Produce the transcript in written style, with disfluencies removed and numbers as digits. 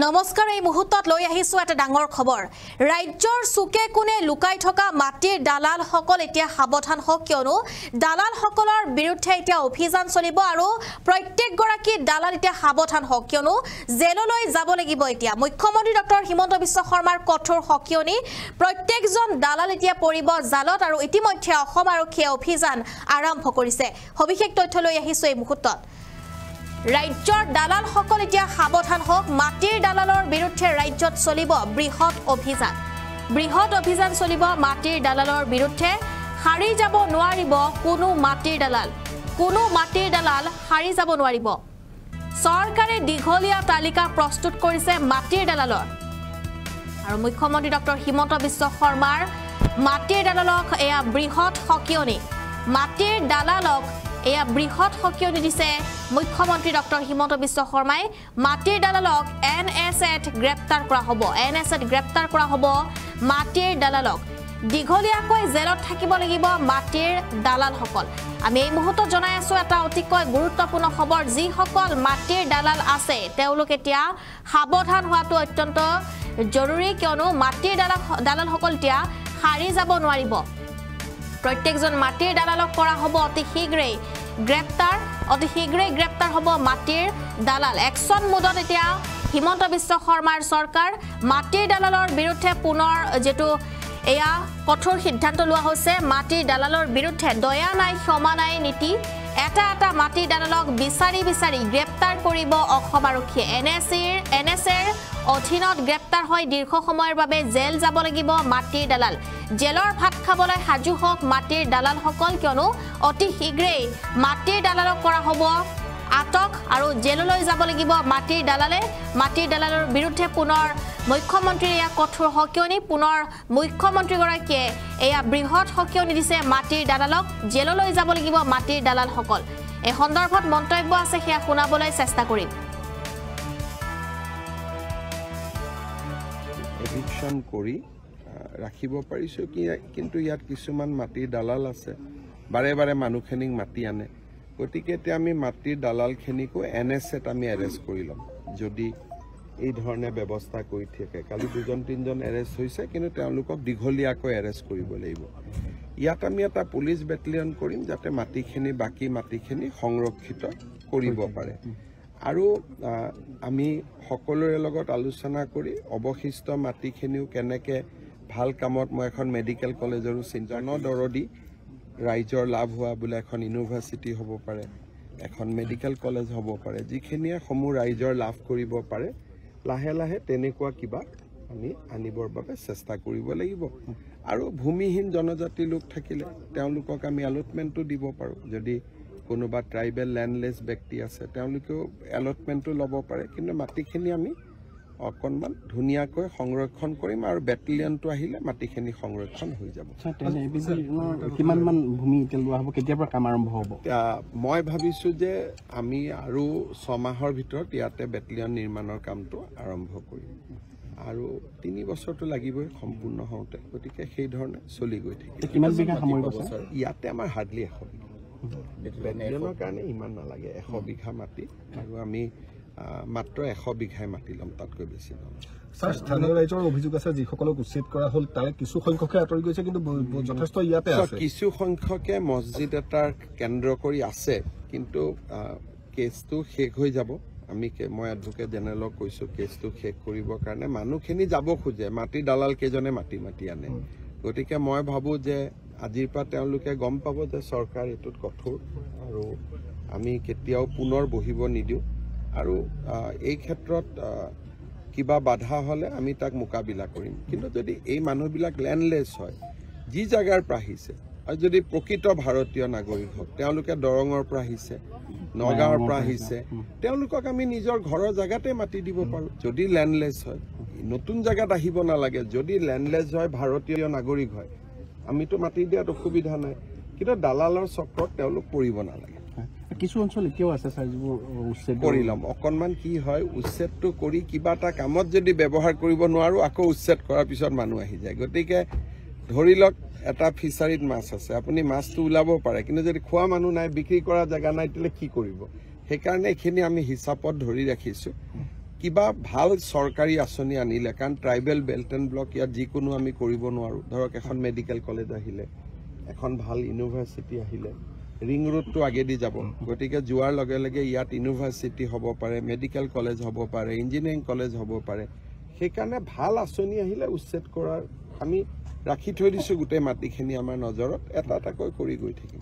নমস্কাৰ এই মুহূৰ্তত লৈ আহিছো এটা ডাঙৰ খবৰ ৰাজ্যৰ সুকে কোনে লুকাই থকা মাটিৰ দালাল সকল এতিয়া সাৱধান হওক কিয়নো দালাল সকলৰ বিৰুদ্ধে এতিয়া অভিযান চলিব আৰু প্ৰত্যেক গৰাকী দালাল এতিয়া সাৱধান হওক কিয়নো জেললৈ যাব লাগিব এতিয়া মুখ্যমন্ত্ৰী ডক্টৰ হিমন্ত বিশ্ব শৰ্মাৰ কঠোৰ হকিয়নি প্ৰত্যেকজন দালাল এতিয়া পৰিব জালত আৰু ইতিমধ্যে অসম আৰক্ষীয়ে অভিযান আৰম্ভ কৰিছে সবিশেষ তথ্য লৈ আহিছো এই মুহূৰ্তত ৰাজ্যৰ দালাল সকল এতিয়া সাৱধান হওক মাটিৰ দালালৰ বিৰুদ্ধে ৰাজ্যত চলিব বৃহৎ অভিযান চলিব মাটিৰ দালালৰ বিৰুদ্ধে হাৰি যাব নোৱাৰিব কোনো মাটিৰ দালাল হাৰি যাব নোৱাৰিব চৰকাৰে দীঘলীয়া তালিকা প্ৰস্তুত কৰিছে মাটিৰ দালালৰ আৰু মুখ্যমন্ত্ৰী ডক্টৰ হিমন্ত বিশ্ব শৰ্মাৰ মাটিৰ দালালক এয়া বৃহৎ হকিয়নি মাটিৰ দালালক এয়া বৃহৎ হকিয়নি দিছে মুখ্যমন্ত্ৰী ডক্টৰ হিমন্ত বিশ্ব শৰ্মাই মাটিৰ দালালক এনএছএত গ্ৰেপ্তাৰ কৰা হ'ব মাটিৰ দালালক দীঘলীয়াকৈ জেলত থাকিব লাগিব মাটিৰ দালাল সকল আমি এই মুহূৰ্তত জনাই আছো এটা অতিকৈ গুৰুত্বপূৰ্ণ খবৰ যি সকল মাটিৰ দালাল আছে তেওঁলোক এতিয়া সাৱধান হোৱাটো অত্যন্ত জৰুৰী কিয়নো মাটিৰ দালাল সকল এতিয়া হাৰি যাব নোৱাৰিব প্ৰত্যেকজন মাটিৰ দালালক কৰা হ'ব অতি শীঘ্ৰেই গ্ৰেপ্তাৰ হ'ব মাটিৰ দালাল একশন মুদত এতিয়া হিমন্ত বিশ্ব শৰ্মাৰ চৰকাৰ মাটিৰ দালালৰ বিৰুদ্ধে পুনৰ যেটো এয়া কঠোৰ সিদ্ধান্ত লোৱা হৈছে মাটিৰ দালালৰ বিৰুদ্ধে দয়া নাই ক্ষমা নাই নীতি এটা মাটিৰ দালালক বিচাৰি গ্ৰেপ্তাৰ কৰিব অসম আৰক্ষীয়ে এনএছএৰ অধীনত গ্ৰেপ্তাৰ হৈ দীৰ্ঘ সময়ৰ বাবে জেল যাব লাগিব মাটিৰ দালাল জেলৰ ভাত খাবলৈ সাজু হওক মাটিৰ দালাল সকল কিয়নো অতি শীঘ্ৰেই মাটিৰ দালালক কৰা হ'ব আটক আৰু জেললৈ যাব লাগিব মাটিৰ দালালৰ বিৰুদ্ধে পুনৰ মুখ্যমন্ত্ৰীৰ এয়া কঠোৰ হকিয়নি পুনৰ মুখ্যমন্ত্ৰী গৰাকীয়ে এয়া বৃহৎ হকিয়নি দিছে মাটিৰ দালালক জেললৈ যাব লাগিব মাটিৰ দালাল সকল এই সন্দৰ্ভত মন্তব্য আছে সেয়া শুনাবলৈ চেষ্টা কৰিম এভিকশন কৰি ৰাখিব পাৰিছো কিন্তু ইয়াত কিছুমান মাটিৰ দালাল আছে বাৰে মানুহখিনিক মাটি আনে গতিকে এতিয়া আমি মাটিৰ দালালখিনিকো এনএছএত আমি এৰেষ্ট কৰি ল'ম যদি এই ধৰণে ব্যৱস্থা কৰি থাকে কালি 2-3জন এৰেষ্ট হৈছে কিন্তু তেওঁলোকক দীঘলীয়াকৈ এৰেষ্ট কৰিব লাগিব ইয়াত আমি এটা পুলিচ বেটেলিয়ন কৰিম যাতে বাকী মাটিখিনি সংৰক্ষিত কৰিব পাৰে আৰু আমি সকলোৰে লগত আলোচনা কৰি অৱশিষ্ট মাটিখিনিও কেনেকৈ ভাল কামত মই এখন মেডিকেল কলেজৰো চিন্তা নদৰদি ৰাইজৰ লাভ হোৱা বোলে এখন ইউনিভাৰ্চিটি হ'ব পাৰে এখন মেডিকেল কলেজ হ'ব পাৰে যিখিনিয়ে সমূহ ৰাইজৰ লাভ কৰিব পাৰে লাহে তেনেকুৱা কিবা আমি আনিবৰ বাবে চেষ্টা কৰিব লাগিব আৰু ভূমিহীন জনজাতি লোক থাকিলে তেওঁলোকক আমি এলটমেণ্টটো দিব পাৰোঁ যদি কোনোবা ট্ৰাইবেল লেণ্ডলেছ ব্যক্তি আছে তেওঁলোকেও এলটমেণ্টটো ল'ব পাৰে কিন্তু মাটিখিনি আমি অকণমান ধুনীয়াকৈ সংৰক্ষণ কৰিম আৰু বেটেলিয়নটো আহিলে মাটিখিনি সংৰক্ষণ হৈ যাব কিমানমান ভূমি লোৱা হ'ব কেতিয়াৰ পৰা কাম আৰম্ভ হ'ব মই ভাবিছোঁ যে আমি আৰু 6 মাহৰ ভিতৰত ইয়াতে বেটেলিয়ন নিৰ্মাণৰ কামটো আৰম্ভ কৰিম আৰু 3 বছৰটো লাগিবই সম্পূৰ্ণ হওঁতে গতিকে সেই ধৰণে চলি গৈ থাকিব কিমান বিঘা সামৰিব ইয়াতে আমাৰ হাৰ্ডলি 100 বিঘা বেটেলিয়নৰ কাৰণে ইমান নালাগে 100 বিঘা মাটি আৰু আমি মাত্ৰ 100 বিঘাই মাটি ল'ম তাতকৈ বেছি ল'ম স্থানীয় ৰাইজৰ অভিযোগ আছে যিসকলক উচ্ছেদ কৰা হ'ল তাৰে কিছু সংখ্যকে আঁতৰি গৈছে কিন্তু যথেষ্ট ইয়াতে আছে কিছু সংখ্যকে মছজিদ এটাৰ কেন্দ্ৰ কৰি আছে কিন্তু কেছটো শেষ হৈ যাব মই এডভোকেট জেনেৰেলক কৈছোঁ কেছটো শেষ কৰিবৰ কাৰণে মানুহখিনি যাব খোজে মাটিৰ দালাল কেইজনে মাটি আনে গতিকে মই ভাবোঁ যে আজিৰ পৰা তেওঁলোকে গম পাব যে চৰকাৰ এইটোত কঠোৰ আৰু আমি কেতিয়াও পুনৰ বহিব নিদিওঁ আৰু এই ক্ষেত্ৰত কিবা বাধা হ'লে আমি তাক মোকাবিলা কৰিম কিন্তু যদি এই মানুহবিলাক লেণ্ডলেছ হয় যি জাগাৰ পৰা আহিছে আৰু যদি প্ৰকৃত ভাৰতীয় নাগৰিক হওক তেওঁলোকে দৰঙৰ পৰা আহিছে নগাঁৱৰ পৰা আহিছে তেওঁলোকক আমি নিজৰ ঘৰৰ জেগাতে মাটি দিব পাৰোঁ যদি লেণ্ডলেছ হয় নতুন জেগাত আহিব নালাগে যদি লেণ্ডলেছ হয় ভাৰতীয় নাগৰিক হয় আমিতো মাটি দিয়াত অসুবিধা নাই কিন্তু দালালৰ চক্ৰত তেওঁলোক পৰিব নালাগে কিছু অঞ্চল এতিয়াও আছে স্যাৰ যিবোৰ উচ্ছেদ কৰি ল'ম অকণমান কি হয় উচ্ছেদটো কৰি কিবা এটা কামত যদি ব্যৱহাৰ কৰিব নোৱাৰোঁ আকৌ উচ্ছেদ কৰাৰ পিছত মানুহ আহি যায় গতিকে ধৰি লওক এটা ফিচাৰীত মাছ আছে আপুনি মাছটো ওলাব পাৰে কিন্তু যদি খোৱা মানুহ নাই বিক্ৰী কৰা জেগা নাই তেতিয়াহ'লে কি কৰিব সেইকাৰণে এইখিনি আমি হিচাপত ধৰি ৰাখিছোঁ কিবা ভাল চৰকাৰী আঁচনি আনিলে, কাৰণ ট্ৰাইবেল বেল্ট এণ্ড ব্লক ইয়াত যিকোনো আমি কৰিব নোৱাৰোঁ। ধৰক এখন মেডিকেল কলেজ আহিলে, এখন ভাল ইউনিভাৰ্চিটি আহিলে, ৰিং ৰোডটো আগেদি যাব, গতিকে যোৱাৰ লগে লগে ইয়াত ইউনিভাৰ্চিটি হ'ব পাৰে, মেডিকেল কলেজ হ'ব পাৰে, ইঞ্জিনিয়াৰিং কলেজ হ'ব পাৰে। সেইকাৰণে ভাল আঁচনি আহিলে উচ্ছেদ কৰাৰ আমি ৰাখি থৈ দিছোঁ গোটেই মাটিখিনি আমাৰ নজৰত, এটা এটাকৈ কৰি গৈ থাকিম।